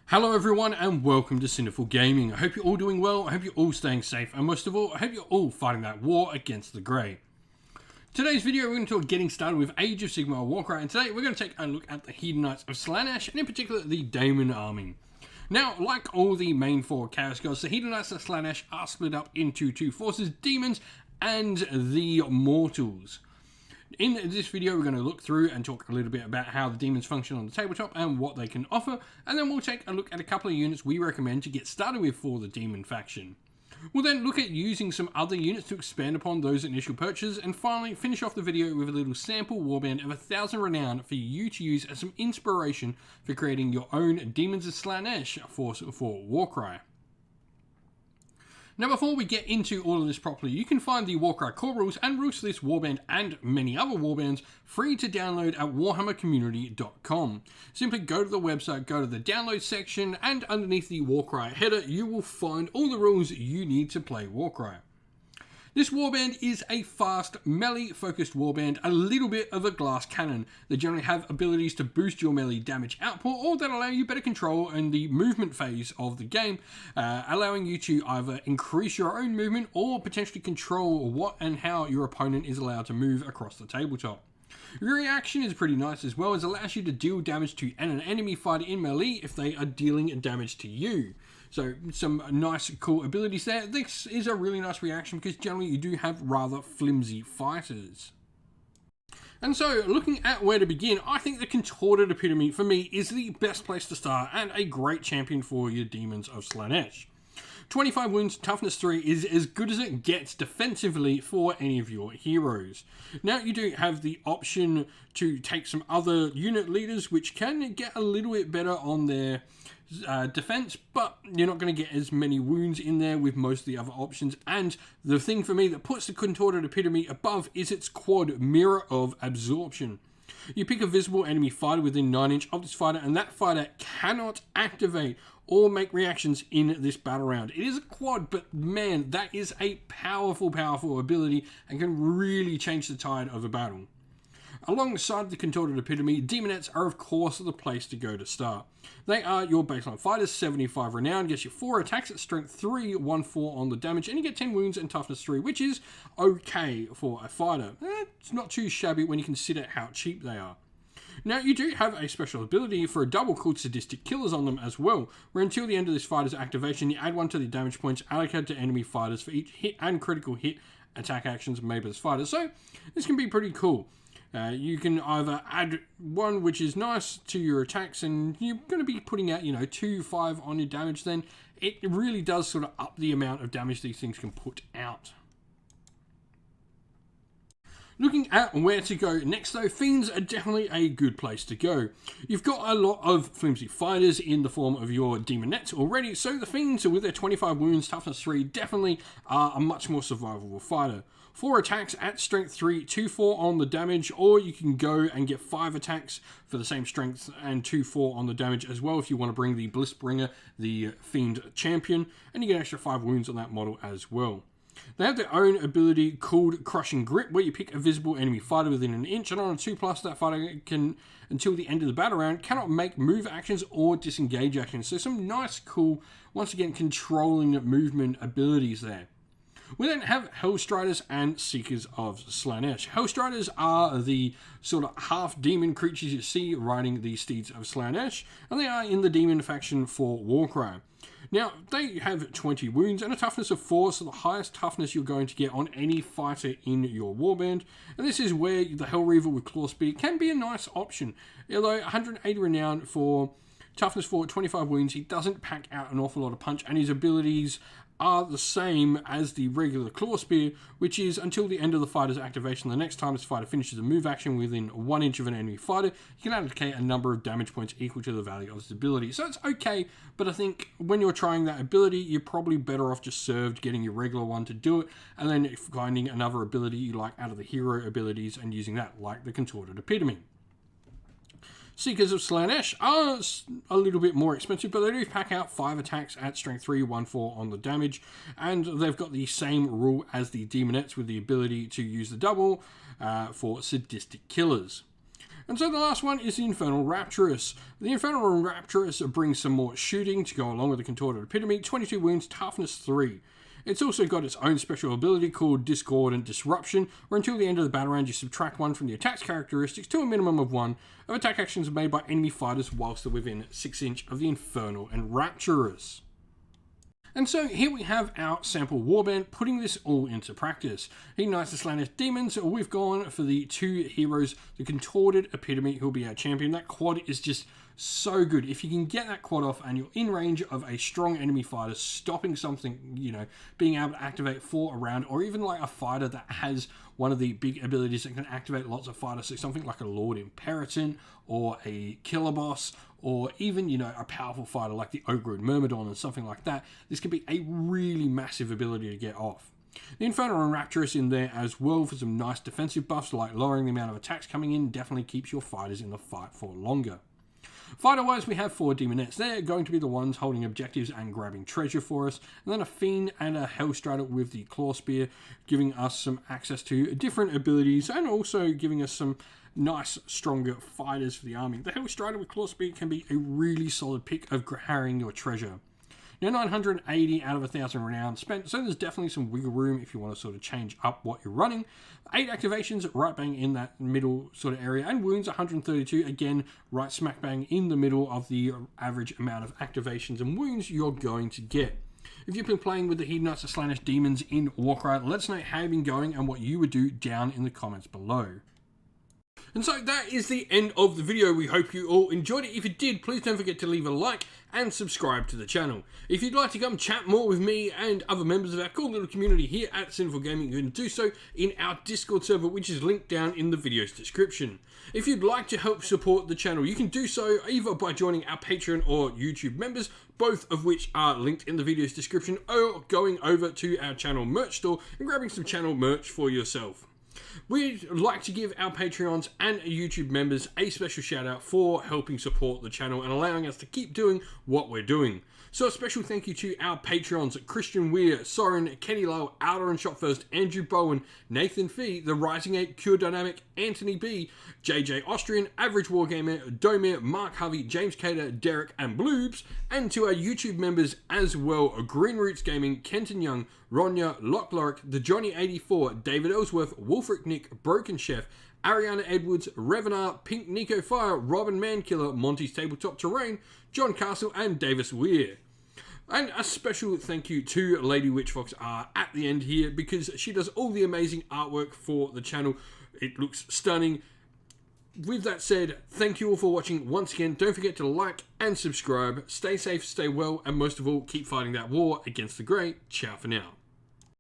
Hello everyone and welcome to Sinful Gaming. I hope you're all doing well, I hope you're all staying safe, and most of all, I hope you're all fighting that war against the Grey. Today's video we're going to talk getting started with Age of Sigmar Warcry, and today we're going to take a look at the Hedonites of Slaanesh, and in particular the Daemon army. Now, like all the main four Chaos Gods, the Hedonites of Slaanesh are split up into two forces, Demons and the Mortals. In this video, we're going to look through and talk a little bit about how the Demons function on the tabletop and what they can offer, and then we'll take a look at a couple of units we recommend to get started with for the Demon faction. We'll then look at using some other units to expand upon those initial purchases, and finally finish off the video with a little sample warband of 1000 renown for you to use as some inspiration for creating your own Daemons of Slaanesh force for Warcry. Now, before we get into all of this properly, you can find the Warcry core rules and rules for this warband and many other warbands free to download at warhammercommunity.com. Simply go to the website, go to the download section, and underneath the Warcry header, you will find all the rules you need to play Warcry. This warband is a fast, melee-focused warband, a little bit of a glass cannon. They generally have abilities to boost your melee damage output, or that allow you better control in the movement phase of the game, allowing you to either increase your own movement or potentially control what and how your opponent is allowed to move across the tabletop. Your reaction is pretty nice as well, as it allows you to deal damage to an enemy fighter in melee if they are dealing damage to you. So some nice cool abilities there. This is a really nice reaction because generally you do have rather flimsy fighters. And so, looking at where to begin, I think the Contorted Epitome for me is the best place to start and a great champion for your Demons of Slaanesh. 25 wounds, toughness 3 is as good as it gets defensively for any of your heroes. Now, you do have the option to take some other unit leaders which can get a little bit better on their defense, but you're not going to get as many wounds in there with most of the other options. And the thing for me that puts the Contorted Epitome above is its quad Mirror of Absorption. You pick a visible enemy fighter within 9 inch of this fighter, and that fighter cannot activate or make reactions in this battle round. It is a quad, but man, that is a powerful ability and can really change the tide of a battle. Alongside the Contorted Epitome, Demonettes are of course the place to go to start. They are your baseline fighters, 75 renown, gets you 4 attacks at strength 3, 1/4 on the damage, and you get 10 wounds and toughness 3, which is okay for a fighter. It's not too shabby when you consider how cheap they are. Now, you do have a special ability for a double called Sadistic Killers on them as well, where until the end of this fighter's activation, you add 1 to the damage points allocated to enemy fighters for each hit and critical hit attack actions made by this fighter. So, this can be pretty cool. You can either add 1, which is nice, to your attacks, and you're going to be putting out, 2, 5 on your damage then. It really does sort of up the amount of damage these things can put out. Looking at where to go next though, Fiends are definitely a good place to go. You've got a lot of flimsy fighters in the form of your Demonettes already, so the Fiends with their 25 wounds, toughness 3 definitely are a much more survivable fighter. 4 attacks at strength 3, 2/4 on the damage, or you can go and get 5 attacks for the same strength and 2/4 on the damage as well if you want to bring the Blissbringer, the Fiend champion, and you get an extra 5 wounds on that model as well. They have their own ability called Crushing Grip, where you pick a visible enemy fighter within an inch, and on a 2+, that fighter can, until the end of the battle round, cannot make move actions or disengage actions. So some nice, cool, once again, controlling movement abilities there. We then have Hellstriders and Seekers of Slaanesh. Hellstriders are the sort of half-demon creatures you see riding the steeds of Slaanesh, and they are in the demon faction for Warcry. Now, they have 20 wounds and a toughness of 4, so the highest toughness you're going to get on any fighter in your warband. And this is where the Hellreaver with Claw Spear can be a nice option. Although 180 renown for toughness 4, 25 wounds, he doesn't pack out an awful lot of punch, and his abilities are the same as the regular Claw Spear, which is until the end of the fighter's activation. The next time this fighter finishes a move action within 1 inch of an enemy fighter, you can allocate a number of damage points equal to the value of this ability. So it's okay, but I think when you're trying that ability, you're probably better off just served getting your regular one to do it, and then finding another ability you like out of the hero abilities and using that, like the Contorted Epitome. Seekers of Slaanesh are a little bit more expensive, but they do pack out 5 attacks at strength 3, 1/4 on the damage, and they've got the same rule as the Demonettes with the ability to use the double for Sadistic Killers. And so the last one is the Infernal Rapturous. The Infernal Rapturous brings some more shooting to go along with the Contorted Epitome, 22 wounds, toughness 3. It's also got its own special ability called Discordant Disruption, where until the end of the battle round you subtract 1 from the attack's characteristics to a minimum of 1 of attack actions made by enemy fighters whilst they're within 6 inch of the Infernal and Rapturous. And so here we have our sample warband putting this all into practice. Hedonites of Slaanesh Daemons, we've gone for the 2 heroes, the Contorted Epitome, who'll be our champion. That quad is just so good. If you can get that quad off and you're in range of a strong enemy fighter, stopping something, you know, being able to activate 4 around, or even like a fighter that has one of the big abilities that can activate lots of fighters, so something like a Lord Imperator or a Killer Boss, or even, you know, a powerful fighter like the Ogre Myrmidon and something like that, this could be a really massive ability to get off. The Infernal and Rapturous in there as well for some nice defensive buffs, like lowering the amount of attacks coming in, definitely keeps your fighters in the fight for longer. Fighter-wise, we have 4 Demonettes. They're going to be the ones holding objectives and grabbing treasure for us. And then a Fiend and a Hellstrider with the Claw Spear, giving us some access to different abilities and also giving us some nice, stronger fighters for the army. The Hellstrider with Claw Spear can be a really solid pick of carrying your treasure. Now, 980 out of 1,000 renown spent, so there's definitely some wiggle room if you want to sort of change up what you're running. 8 activations, right bang in that middle sort of area, and wounds 132, again, right smack bang in the middle of the average amount of activations and wounds you're going to get. If you've been playing with the Hedonites of Slaanesh Demons in Warcry, let us know how you've been going and what you would do down in the comments below. And so that is the end of the video. We hope you all enjoyed it. If you did, please don't forget to leave a like and subscribe to the channel. If you'd like to come chat more with me and other members of our cool little community here at Sinful Gaming, you can do so in our Discord server, which is linked down in the video's description. If you'd like to help support the channel, you can do so either by joining our Patreon or YouTube members, both of which are linked in the video's description, or going over to our channel merch store and grabbing some channel merch for yourself. We'd like to give our Patreons and YouTube members a special shout out for helping support the channel and allowing us to keep doing what we're doing. So a special thank you to our Patreons, Christian Weir, Soren, Kenny Lowe, Outer and Shot First, Andrew Bowen, Nathan Fee, The Rising 8, Cure Dynamic, Anthony B, JJ Austrian, Average Wargamer, Domir, Mark Harvey, James Cater, Derek and Bloobs, and to our YouTube members as well, Green Roots Gaming, Kenton Young, Ronya, Lock Lorick, The Johnny 84, David Ellsworth, Wolfric Nick, Broken Chef, Ariana Edwards, Revenar, Pink Nico Fire, Robin Mankiller, Monty's Tabletop Terrain, John Castle and Davis Weir. And a special thank you to Lady Witchfox at the end here, because she does all the amazing artwork for the channel. It looks stunning. With that said, thank you all for watching once again. Don't forget to like and subscribe. Stay safe, stay well, and most of all, keep fighting that war against the grey. Ciao for now.